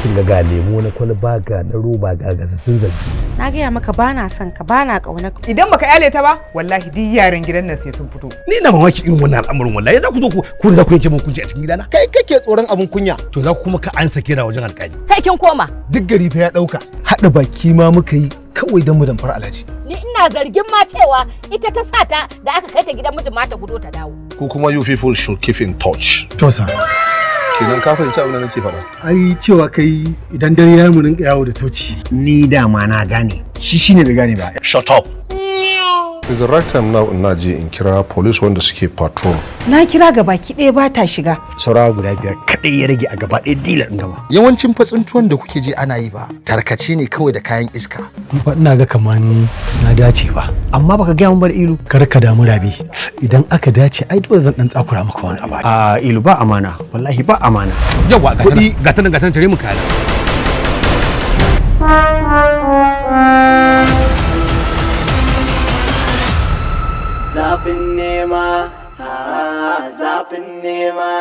kin ga lemo na kwalba ga na roba ga gasassun zabi. Na gaya maka bana son ka bana kauna ka. Idan baka yale ta ba wallahi duk yaran gidan nan sai sun fito. Ni na mamaki irin wannan al'amarin wallahi za ku zo ku riga ku yanke mun kunci a cikin gidana. Kai kake tsoron abun kunya. To za ku kuma ka ansa kira wajen alƙali. Sai kin koma. Duk gari fa ya dauka. Hada baki ma muka yi kawai dan mu damfar Alhaji. Ni ina zargin ma cewa ita ta sata da aka kai ta gidan mijin mata gudo ta dawo. Ko kuma you people should keep in touch. To sa. Kenan ka fahimci abin da nake faɗa. Ai cewa kai idan dare ya mu rinka yawo da toci. Ni dama na gane. Shi shine bai gane ba. Shut up. It's the right time now in je in kira police wanda suke patrol. Na kira ga baki ɗaya ba ta shiga. Saura guda 5 kadai ya rage a gaba ɗaya dealer din gama. Yawancin fatsuntuwan da kuke ji ana yi ba tarkace ne kawai da kayan iska. Ni fa ina ga kaman na dace ba. Amma baka gaya mun bar ilu. Kar ka damu Rabi. Idan aka dace ai dole zan dan tsakura maka wani abu. A ilu ba amana. Wallahi ba amana. Yawa ga ta nan tare mu kala. Zafin nema, zafin nema.